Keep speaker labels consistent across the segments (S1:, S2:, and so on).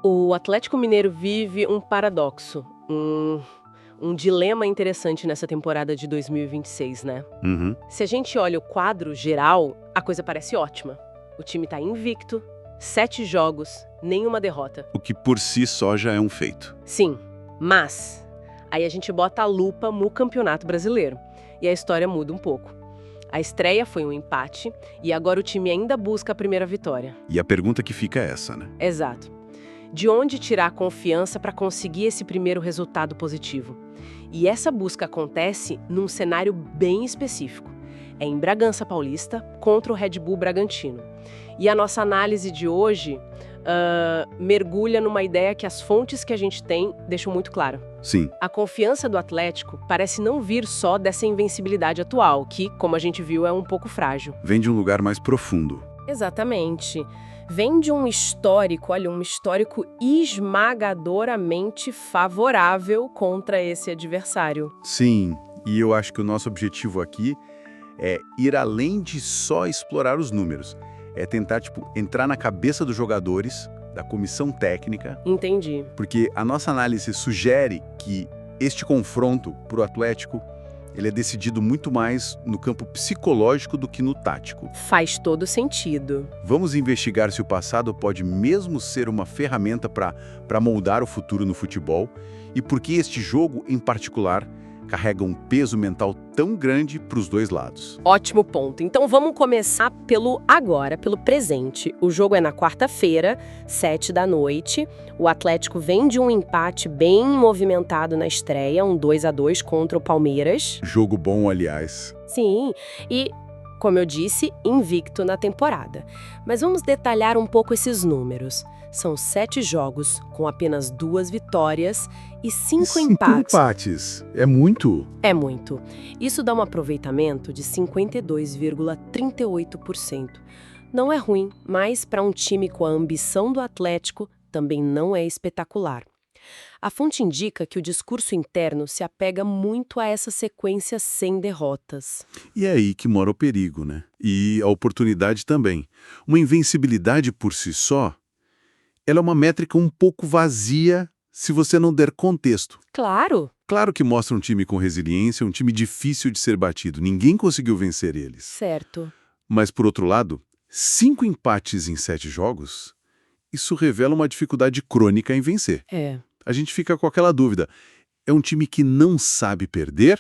S1: O Atlético Mineiro vive um paradoxo, um dilema interessante nessa temporada de 2026, né?
S2: Uhum.
S1: Se a gente olha o quadro geral, a coisa parece ótima. O time tá invicto, 7 jogos, nenhuma derrota.
S2: O que por si só já é um feito.
S1: Sim, mas aí a gente bota a lupa no Campeonato Brasileiro e a história muda um pouco. A estreia foi um empate e agora o time ainda busca a primeira vitória.
S2: E a pergunta que fica é essa, né?
S1: Exato. De onde tirar a confiança para conseguir esse primeiro resultado positivo? E essa busca acontece num cenário bem específico. É em Bragança Paulista contra o Red Bull Bragantino. E a nossa análise de hoje mergulha numa ideia que as fontes que a gente tem deixam muito claro.
S2: Sim.
S1: A confiança do Atlético parece não vir só dessa invencibilidade atual, que, como a gente viu, é um pouco frágil.
S2: Vem de um lugar mais profundo.
S1: Exatamente. Vem de um histórico, olha, um histórico esmagadoramente favorável contra esse adversário.
S2: Sim, e eu acho que o nosso objetivo aqui é ir além de só explorar os números. É tentar, entrar na cabeça dos jogadores, da comissão técnica,
S1: Entendi.
S2: porque a nossa análise sugere que este confronto para o Atlético, ele é decidido muito mais no campo psicológico do que no tático.
S1: Faz todo sentido.
S2: Vamos investigar se o passado pode mesmo ser uma ferramenta para moldar o futuro no futebol e por que este jogo, em particular, carrega um peso mental tão grande para os dois lados.
S1: Ótimo ponto. Então vamos começar pelo agora, pelo presente. O jogo é na quarta-feira, 19h. O Atlético vem de um empate bem movimentado na estreia, um 2-2 contra o Palmeiras.
S2: Jogo bom, aliás.
S1: Sim, e, como eu disse, invicto na temporada. Mas vamos detalhar um pouco esses números. São 7 jogos, com apenas 2 vitórias e 5 empates.
S2: É muito.
S1: É muito. Isso dá um aproveitamento de 52,38%. Não é ruim, mas para um time com a ambição do Atlético, também não é espetacular. A fonte indica que o discurso interno se apega muito a essa sequência sem derrotas.
S2: E é aí que mora o perigo, né? E a oportunidade também. Uma invencibilidade por si só, ela é uma métrica um pouco vazia se você não der contexto.
S1: Claro!
S2: Claro que mostra um time com resiliência, um time difícil de ser batido. Ninguém conseguiu vencer eles.
S1: Certo.
S2: Mas, por outro lado, 5 empates em 7 jogos, isso revela uma dificuldade crônica em vencer.
S1: É.
S2: A gente fica com aquela dúvida. É um time que não sabe perder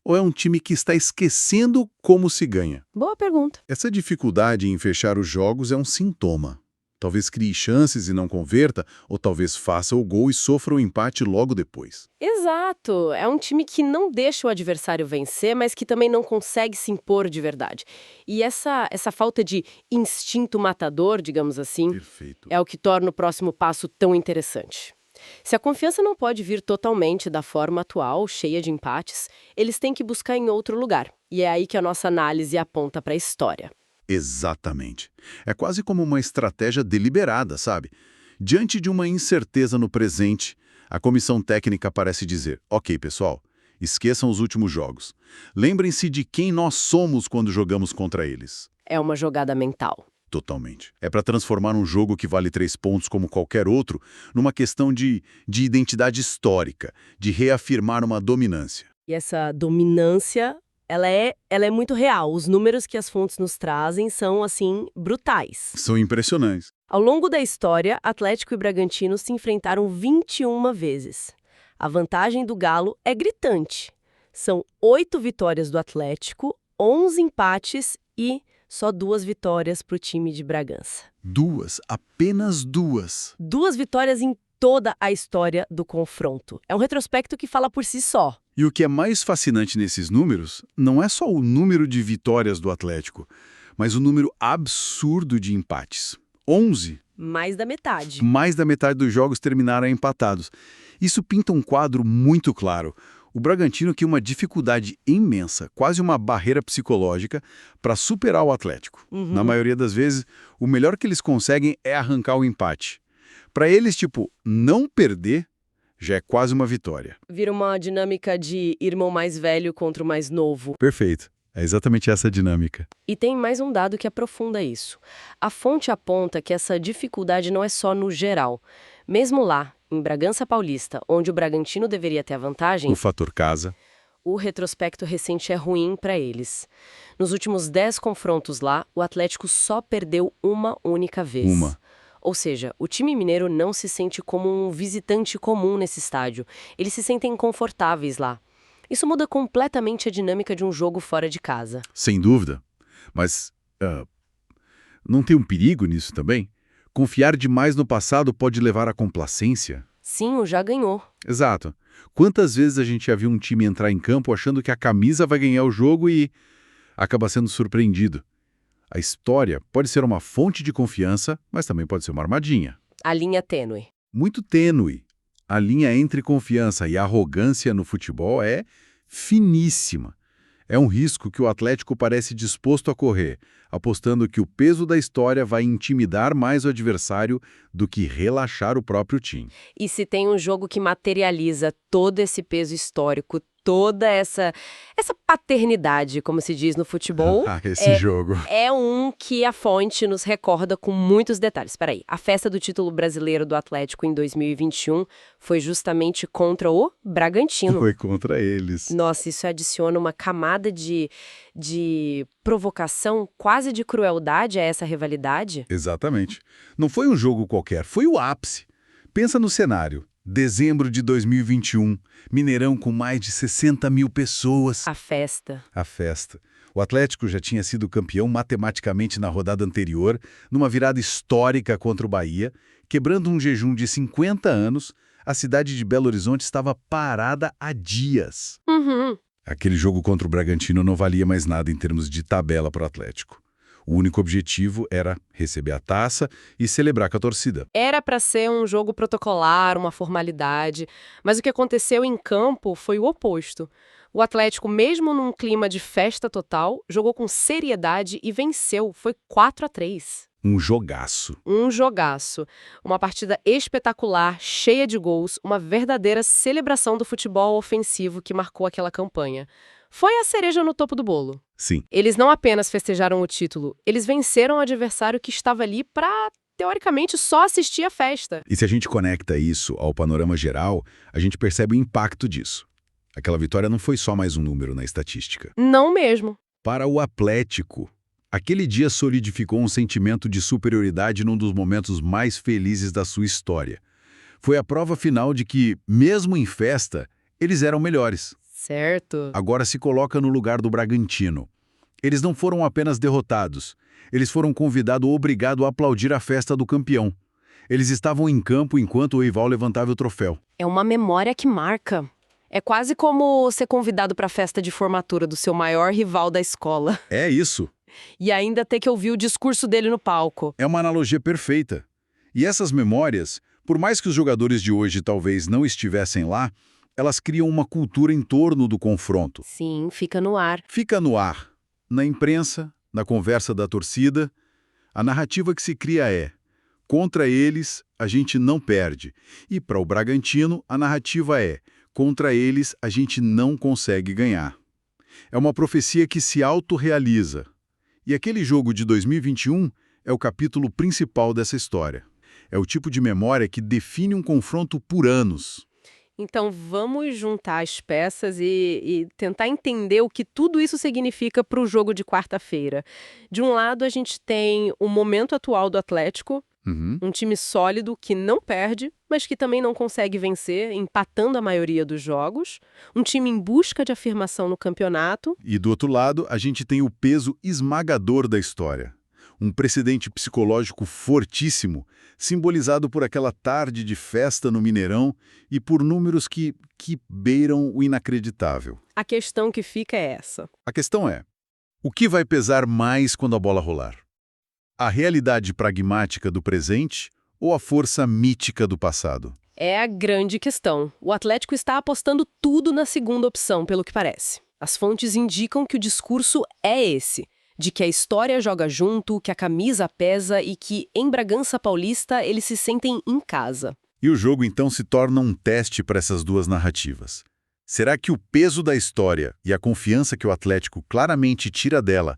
S2: ou é um time que está esquecendo como se ganha?
S1: Boa pergunta.
S2: Essa dificuldade em fechar os jogos é um sintoma. Talvez crie chances e não converta, ou talvez faça o gol e sofra o empate logo depois.
S1: Exato! É um time que não deixa o adversário vencer, mas que também não consegue se impor de verdade. E essa falta de instinto matador, digamos assim,
S2: Perfeito.
S1: é o que torna o próximo passo tão interessante. Se a confiança não pode vir totalmente da forma atual, cheia de empates, eles têm que buscar em outro lugar. E é aí que a nossa análise aponta para a história.
S2: Exatamente. É quase como uma estratégia deliberada, sabe? Diante de uma incerteza no presente, a comissão técnica parece dizer: ok, pessoal, esqueçam os últimos jogos. Lembrem-se de quem nós somos quando jogamos contra eles.
S1: É uma jogada mental.
S2: Totalmente. É para transformar um jogo que vale 3 pontos como qualquer outro numa questão de identidade histórica, de reafirmar uma dominância.
S1: E essa dominância, ela é muito real. Os números que as fontes nos trazem são, assim, brutais.
S2: São impressionantes.
S1: Ao longo da história, Atlético e Bragantino se enfrentaram 21 vezes. A vantagem do Galo é gritante. São 8 vitórias do Atlético, 11 empates e só 2 vitórias para o time de Bragança.
S2: 2, apenas 2.
S1: 2 vitórias em toda a história do confronto. É um retrospecto que fala por si só.
S2: E o que é mais fascinante nesses números não é só o número de vitórias do Atlético, mas o número absurdo de empates. 11.
S1: Mais da metade.
S2: Mais da metade dos jogos terminaram empatados. Isso pinta um quadro muito claro. O Bragantino tinha uma dificuldade imensa, quase uma barreira psicológica, para superar o Atlético. Na maioria das vezes, o melhor que eles conseguem é arrancar o empate. Para eles, não perder já é quase uma vitória.
S1: Vira uma dinâmica de irmão mais velho contra o mais novo.
S2: Perfeito. É exatamente essa a dinâmica.
S1: E tem mais um dado que aprofunda isso. A fonte aponta que essa dificuldade não é só no geral. Mesmo lá, em Bragança Paulista, onde o Bragantino deveria ter a vantagem,
S2: O fator casa.
S1: o retrospecto recente é ruim para eles. Nos últimos 10 confrontos lá, o Atlético só perdeu uma única vez.
S2: Uma.
S1: Ou seja, o time mineiro não se sente como um visitante comum nesse estádio. Eles se sentem confortáveis lá. Isso muda completamente a dinâmica de um jogo fora de casa.
S2: Sem dúvida. Mas não tem um perigo nisso também? Confiar demais no passado pode levar à complacência?
S1: Sim, o já ganhou.
S2: Exato. Quantas vezes a gente já viu um time entrar em campo achando que a camisa vai ganhar o jogo e acaba sendo surpreendido? A história pode ser uma fonte de confiança, mas também pode ser uma armadilha.
S1: A linha tênue.
S2: Muito tênue. A linha entre confiança e arrogância no futebol é finíssima. É um risco que o Atlético parece disposto a correr, apostando que o peso da história vai intimidar mais o adversário do que relaxar o próprio time.
S1: E se tem um jogo que materializa todo esse peso histórico, toda essa paternidade, como se diz no futebol,
S2: Esse jogo.
S1: é um que a fonte nos recorda com muitos detalhes. Espera aí, a festa do título brasileiro do Atlético em 2021 foi justamente contra o Bragantino.
S2: Foi contra eles.
S1: Nossa, isso adiciona uma camada de provocação, quase de crueldade a essa rivalidade.
S2: Exatamente. Não foi um jogo qualquer, foi o ápice. Pensa no cenário. Dezembro de 2021, Mineirão com mais de 60 mil pessoas.
S1: A festa.
S2: A festa. O Atlético já tinha sido campeão matematicamente na rodada anterior, numa virada histórica contra o Bahia, quebrando um jejum de 50 anos, a cidade de Belo Horizonte estava parada há dias.
S1: Uhum.
S2: Aquele jogo contra o Bragantino não valia mais nada em termos de tabela para o Atlético. O único objetivo era receber a taça e celebrar com a torcida.
S1: Era para ser um jogo protocolar, uma formalidade, mas o que aconteceu em campo foi o oposto. O Atlético, mesmo num clima de festa total, jogou com seriedade e venceu. Foi 4-3.
S2: Um jogaço.
S1: Um jogaço. Uma partida espetacular, cheia de gols, uma verdadeira celebração do futebol ofensivo que marcou aquela campanha. Foi a cereja no topo do bolo.
S2: Sim.
S1: Eles não apenas festejaram o título, eles venceram o adversário que estava ali para, teoricamente, só assistir a festa.
S2: E se a gente conecta isso ao panorama geral, a gente percebe o impacto disso. Aquela vitória não foi só mais um número na estatística.
S1: Não mesmo.
S2: Para o Atlético, aquele dia solidificou um sentimento de superioridade num dos momentos mais felizes da sua história. Foi a prova final de que, mesmo em festa, eles eram melhores.
S1: Certo.
S2: Agora se coloca no lugar do Bragantino. Eles não foram apenas derrotados, eles foram convidados ou obrigados a aplaudir a festa do campeão. Eles estavam em campo enquanto o rival levantava o troféu.
S1: É uma memória que marca. É quase como ser convidado para a festa de formatura do seu maior rival da escola.
S2: É isso.
S1: E ainda ter que ouvir o discurso dele no palco.
S2: É uma analogia perfeita. E essas memórias, por mais que os jogadores de hoje talvez não estivessem lá, elas criam uma cultura em torno do confronto.
S1: Sim, fica no ar.
S2: Fica no ar, na imprensa, na conversa da torcida. A narrativa que se cria é: contra eles, a gente não perde. E para o Bragantino, a narrativa é: contra eles, a gente não consegue ganhar. É uma profecia que se autorrealiza. E aquele jogo de 2021 é o capítulo principal dessa história. É o tipo de memória que define um confronto por anos.
S1: Então vamos juntar as peças e tentar entender o que tudo isso significa para o jogo de quarta-feira. De um lado, a gente tem o momento atual do Atlético, um time sólido que não perde, mas que também não consegue vencer, empatando a maioria dos jogos. Um time em busca de afirmação no campeonato.
S2: E do outro lado, a gente tem o peso esmagador da história. Um precedente psicológico fortíssimo, simbolizado por aquela tarde de festa no Mineirão e por números que beiram o inacreditável.
S1: A questão que fica é essa.
S2: A questão é: o que vai pesar mais quando a bola rolar? A realidade pragmática do presente ou a força mítica do passado?
S1: É a grande questão. O Atlético está apostando tudo na segunda opção, pelo que parece. As fontes indicam que o discurso é esse: de que a história joga junto, que a camisa pesa e que, em Bragança Paulista, eles se sentem em casa.
S2: E o jogo então se torna um teste para essas duas narrativas. Será que o peso da história e a confiança que o Atlético claramente tira dela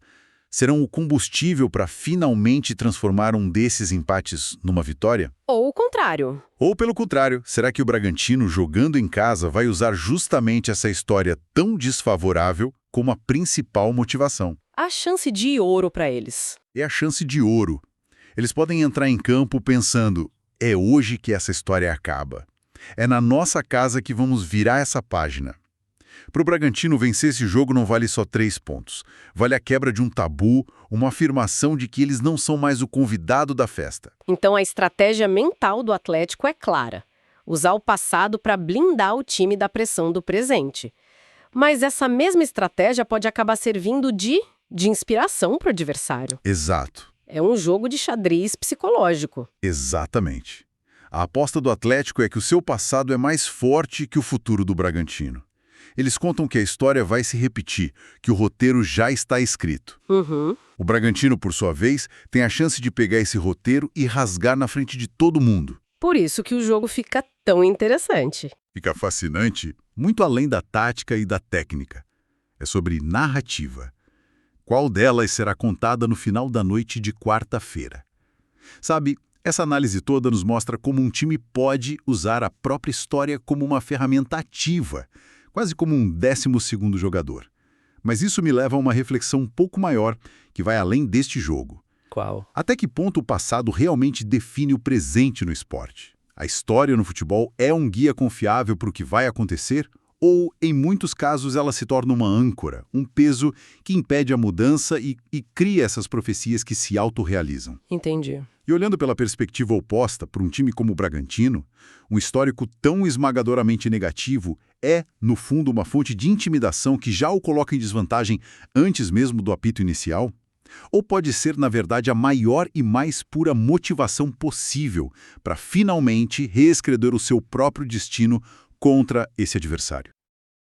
S2: serão o combustível para finalmente transformar um desses empates numa vitória?
S1: Ou o contrário. contrário?
S2: Ou pelo contrário, será que o Bragantino, jogando em casa, vai usar justamente essa história tão desfavorável como a principal motivação?
S1: A chance de ouro para eles.
S2: É a chance de ouro. Eles podem entrar em campo pensando, é hoje que essa história acaba. É na nossa casa que vamos virar essa página. Para o Bragantino, vencer esse jogo não vale só 3 pontos. Vale a quebra de um tabu, uma afirmação de que eles não são mais o convidado da festa.
S1: Então a estratégia mental do Atlético é clara. Usar o passado para blindar o time da pressão do presente. Mas essa mesma estratégia pode acabar servindo de inspiração para o adversário.
S2: Exato.
S1: É um jogo de xadrez psicológico.
S2: Exatamente. A aposta do Atlético é que o seu passado é mais forte que o futuro do Bragantino. Eles contam que a história vai se repetir, que o roteiro já está escrito. O Bragantino, por sua vez, tem a chance de pegar esse roteiro e rasgar na frente de todo mundo.
S1: Por isso que o jogo fica tão interessante.
S2: Fica fascinante, muito além da tática e da técnica. É sobre narrativa. Qual delas será contada no final da noite de quarta-feira? Sabe, essa análise toda nos mostra como um time pode usar a própria história como uma ferramenta ativa, quase como um 12º jogador. Mas isso me leva a uma reflexão um pouco maior, que vai além deste jogo.
S1: Qual?
S2: Até que ponto o passado realmente define o presente no esporte? A história no futebol é um guia confiável para o que vai acontecer? Ou, em muitos casos, ela se torna uma âncora, um peso que impede a mudança e cria essas profecias que se autorrealizam?
S1: Entendi.
S2: E olhando pela perspectiva oposta, para um time como o Bragantino, um histórico tão esmagadoramente negativo é, no fundo, uma fonte de intimidação que já o coloca em desvantagem antes mesmo do apito inicial? Ou pode ser, na verdade, a maior e mais pura motivação possível para finalmente reescrever o seu próprio destino contra esse adversário?